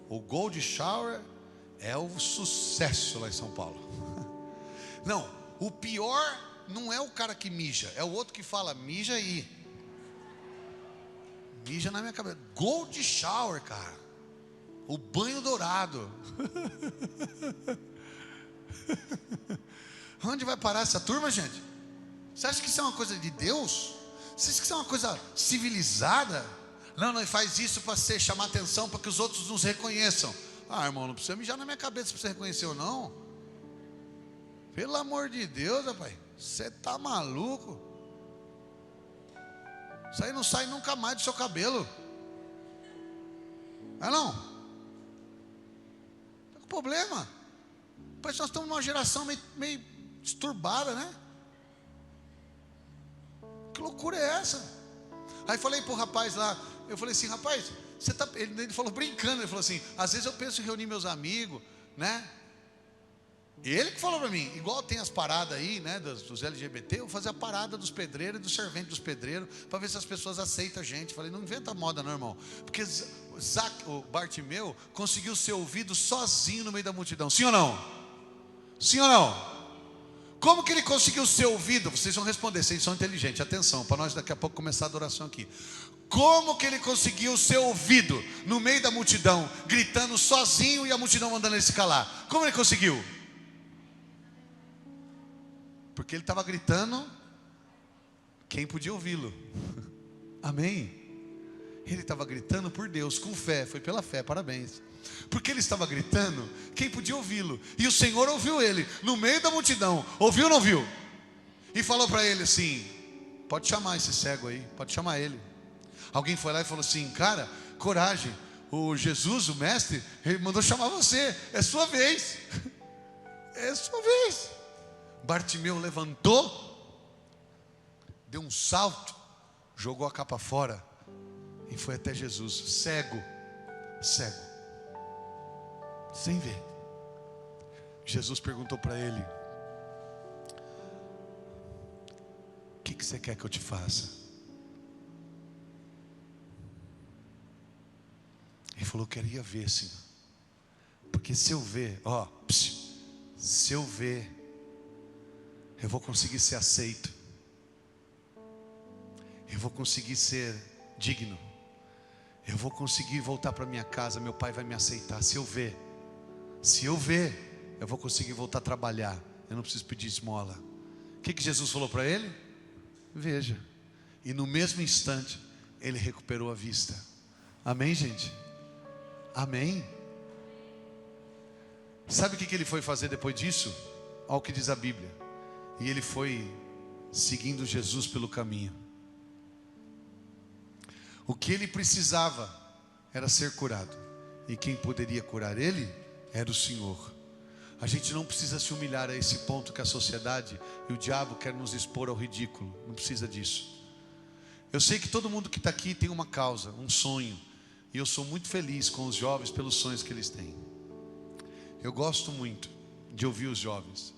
O Gold Shower é o sucesso lá em São Paulo. Não, o pior não é o cara que mija, é o outro que fala: mija aí. Mija na minha cabeça. Gold Shower, cara. O banho dourado. Onde vai parar essa turma, gente? Você acha que isso é uma coisa de Deus? Você acha que isso é uma coisa civilizada? Não faz isso para chamar atenção, para que os outros nos reconheçam. Irmão, não precisa mijar na minha cabeça para você reconhecer ou não. Pelo amor de Deus, rapaz. Você tá maluco? Isso aí não sai nunca mais do seu cabelo. Não? Tá com problema. Mas nós estamos numa geração meio disturbada, né? Que loucura é essa? Aí falei para o rapaz lá, eu falei assim, rapaz, você tá... ele falou brincando, ele falou assim, às vezes eu penso em reunir meus amigos, né? Ele que falou para mim, igual tem as paradas aí, né, dos LGBT, eu vou fazer a parada dos pedreiros e dos serventes dos pedreiros, para ver se as pessoas aceitam a gente. Falei, não inventa moda não, irmão, porque o Bartimeu conseguiu ser ouvido sozinho no meio da multidão, sim ou não? Sim ou não? Como que ele conseguiu ser ouvido? Vocês vão responder, vocês são inteligentes, atenção, para nós daqui a pouco começar a adoração aqui. Como que ele conseguiu ser ouvido no meio da multidão, gritando sozinho e a multidão mandando ele se calar? Como ele conseguiu? Porque ele estava gritando, quem podia ouvi-lo? Amém? Ele estava gritando por Deus, com fé, foi pela fé, parabéns. Porque ele estava gritando, quem podia ouvi-lo? E o Senhor ouviu ele, no meio da multidão, ouviu ou não ouviu? E falou para ele assim, pode chamar esse cego aí, pode chamar ele. Alguém foi lá e falou assim, cara, coragem, o Jesus, o mestre, ele mandou chamar você, é sua vez. É sua vez. Bartimeu levantou, deu um salto, jogou a capa fora e foi até Jesus, cego, sem ver. Jesus perguntou para ele, o que você quer que eu te faça? Ele falou, queria ver, Senhor, porque se eu ver, se eu ver, eu vou conseguir ser aceito, eu vou conseguir ser digno, eu vou conseguir voltar para minha casa, meu pai vai me aceitar. Se eu ver, eu vou conseguir voltar a trabalhar, eu não preciso pedir esmola. O que Jesus falou para ele? Veja. E no mesmo instante ele recuperou a vista. Amém, gente? Amém? Sabe o que ele foi fazer depois disso? Olha o que diz a Bíblia. E ele foi seguindo Jesus pelo caminho. O que ele precisava era ser curado, e quem poderia curar ele era o Senhor. A gente não precisa se humilhar a esse ponto que a sociedade e o diabo quer nos expor ao ridículo. Não precisa disso. Eu sei que todo mundo que está aqui tem uma causa, um sonho, e eu sou muito feliz com os jovens pelos sonhos que eles têm. Eu gosto muito de ouvir os jovens.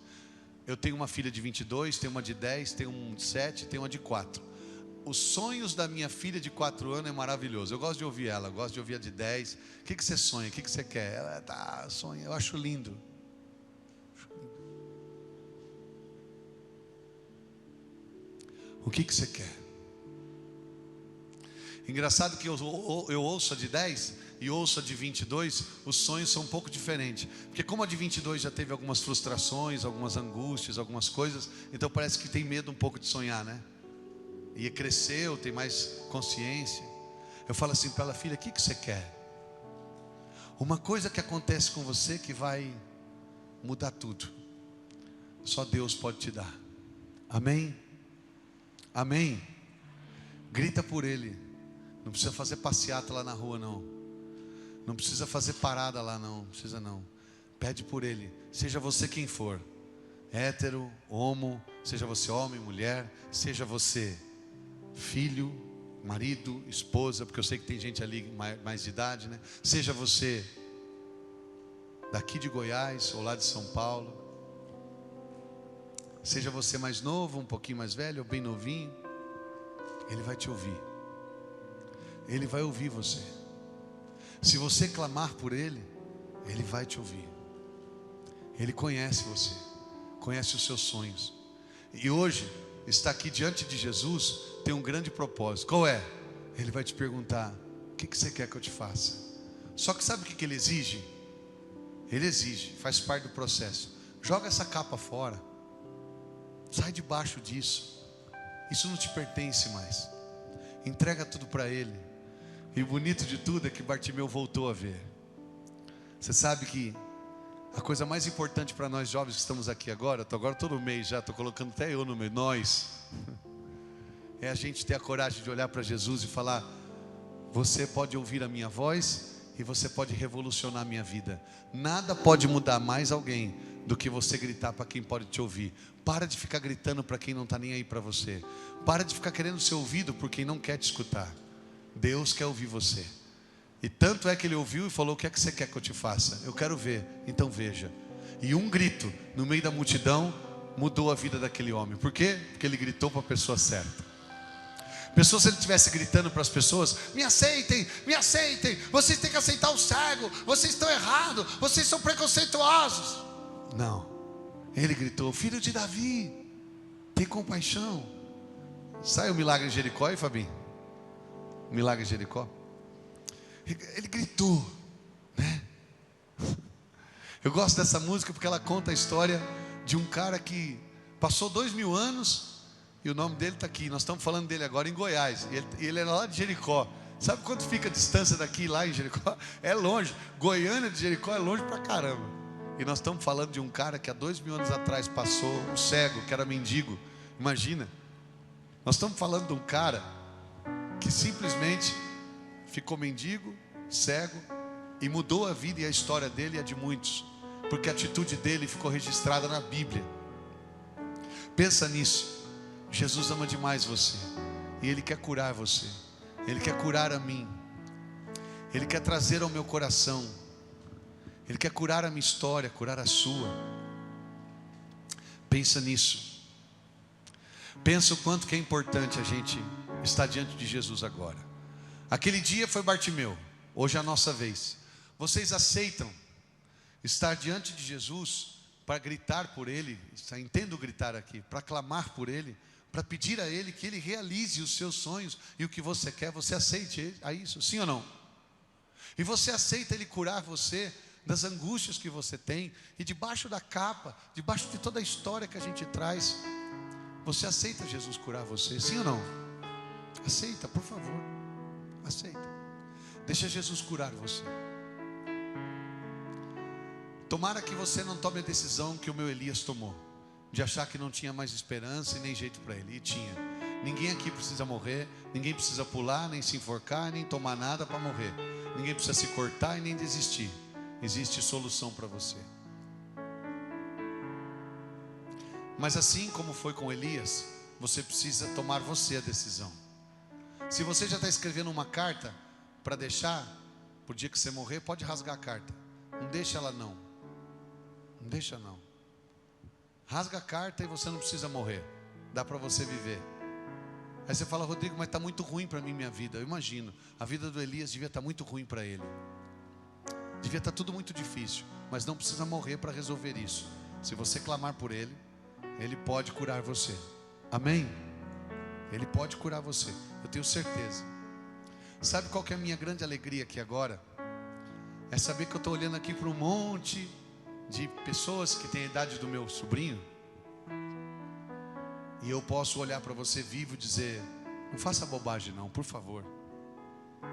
Eu tenho uma filha de 22, tenho uma de 10, tenho uma de 7, tenho uma de 4. Os sonhos da minha filha de 4 anos é maravilhoso. Eu gosto de ouvir ela, eu gosto de ouvir a de 10. O que você sonha? O que você quer? Ela sonha, eu acho lindo. O que você quer? Engraçado que eu ouço a de 10 e ouço a de 22, os sonhos são um pouco diferentes. Porque como a de 22 já teve algumas frustrações, algumas angústias, algumas coisas, então parece que tem medo um pouco de sonhar, né? E cresceu, tem mais consciência. Eu falo assim para ela, filha, o que você quer? Uma coisa que acontece com você que vai mudar tudo. Só Deus pode te dar. Amém? Amém? Grita por Ele. Não precisa fazer passeata lá na rua não. Não precisa fazer parada lá não. Não precisa não. Pede por Ele. Seja você quem for. Hétero, homo, seja você homem, mulher, seja você filho, marido, esposa, porque eu sei que tem gente ali mais de idade, né? Seja você daqui de Goiás ou lá de São Paulo, seja você mais novo, um pouquinho mais velho ou bem novinho, Ele vai te ouvir. Ele vai ouvir você. Se você clamar por Ele, Ele vai te ouvir. Ele conhece você, conhece os seus sonhos. E hoje, estar aqui diante de Jesus tem um grande propósito. Qual é? Ele vai te perguntar: o que você quer que eu te faça? Só que sabe o que Ele exige? Ele exige, faz parte do processo. Joga essa capa fora. Sai debaixo disso. Isso não te pertence mais. Entrega tudo para Ele. E o bonito de tudo é que Bartimeu voltou a ver. Você sabe que a coisa mais importante para nós jovens que estamos aqui agora, agora todo mês já, estou colocando até eu no meio, nós, é a gente ter a coragem de olhar para Jesus e falar: você pode ouvir a minha voz e você pode revolucionar a minha vida. Nada pode mudar mais alguém do que você gritar para quem pode te ouvir. Para de ficar gritando para quem não está nem aí para você. Para de ficar querendo ser ouvido por quem não quer te escutar. Deus quer ouvir você. E tanto é que Ele ouviu e falou: o que é que você quer que eu te faça? Eu quero ver, então veja. E um grito no meio da multidão mudou a vida daquele homem. Por quê? Porque ele gritou para a pessoa certa. Pessoa, se ele estivesse gritando para as pessoas: me aceitem, vocês têm que aceitar o cego, vocês estão errados, vocês são preconceituosos. Não, ele gritou: filho de Davi, tem compaixão. Sai o milagre de Jericó aí, Fabinho? O milagre de Jericó. Ele gritou, né? Eu gosto dessa música porque ela conta a história de um cara que passou 2000 anos e o nome dele está aqui. Nós estamos falando dele agora em Goiás. E ele era lá de Jericó. Sabe quanto fica a distância daqui e lá em Jericó? É longe. Goiânia de Jericó é longe pra caramba. E nós estamos falando de um cara que há 2000 anos atrás passou, um cego, que era mendigo. Imagina. Nós estamos falando de um cara que simplesmente ficou mendigo, cego, e mudou a vida e a história dele e a de muitos, porque a atitude dele ficou registrada na Bíblia. Pensa nisso. Jesus ama demais você, e Ele quer curar você. Ele quer curar a mim. Ele quer trazer ao meu coração. Ele quer curar a minha história, curar a sua. Pensa nisso. Pensa o quanto que é importante a gente estar diante de Jesus agora. Aquele dia foi Bartimeu, hoje é a nossa vez. Vocês aceitam estar diante de Jesus para gritar por Ele? Entendo gritar aqui, para clamar por Ele, para pedir a Ele que Ele realize os seus sonhos e o que você quer. Você aceite a isso, sim ou não? E você aceita Ele curar você das angústias que você tem, e debaixo da capa, debaixo de toda a história que a gente traz, você aceita Jesus curar você, sim ou não? Aceita, por favor, aceita. Deixa Jesus curar você. Tomara que você não tome a decisão que o meu Elias tomou, de achar que não tinha mais esperança e nem jeito para ele. E tinha. Ninguém aqui precisa morrer, ninguém precisa pular, nem se enforcar, nem tomar nada para morrer. Ninguém precisa se cortar e nem desistir. Existe solução para você. Mas assim como foi com Elias, você precisa tomar você a decisão. Se você já está escrevendo uma carta para deixar para o dia que você morrer, pode rasgar a carta. Não deixa ela não. Não deixa não. Rasga a carta e você não precisa morrer. Dá para você viver. Aí você fala: Rodrigo, mas está muito ruim para mim minha vida. Eu imagino, a vida do Elias devia estar muito ruim para ele. Devia estar tudo muito difícil. Mas não precisa morrer para resolver isso. Se você clamar por Ele, Ele pode curar você. Amém? Ele pode curar você, eu tenho certeza. Sabe qual que é a minha grande alegria aqui agora? É saber que eu estou olhando aqui para um monte de pessoas que têm a idade do meu sobrinho, e eu posso olhar para você vivo e dizer: não faça bobagem não, por favor.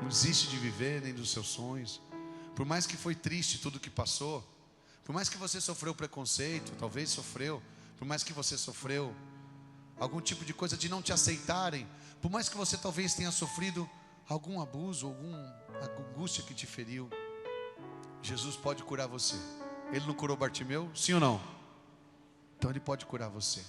Não desiste de viver, nem dos seus sonhos. Por mais que foi triste tudo que passou, por mais que você sofreu preconceito, talvez sofreu, por mais que você sofreu algum tipo de coisa de não te aceitarem, por mais que você talvez tenha sofrido algum abuso, alguma angústia que te feriu, Jesus pode curar você. Ele não curou Bartimeu? Sim ou não? Então Ele pode curar você.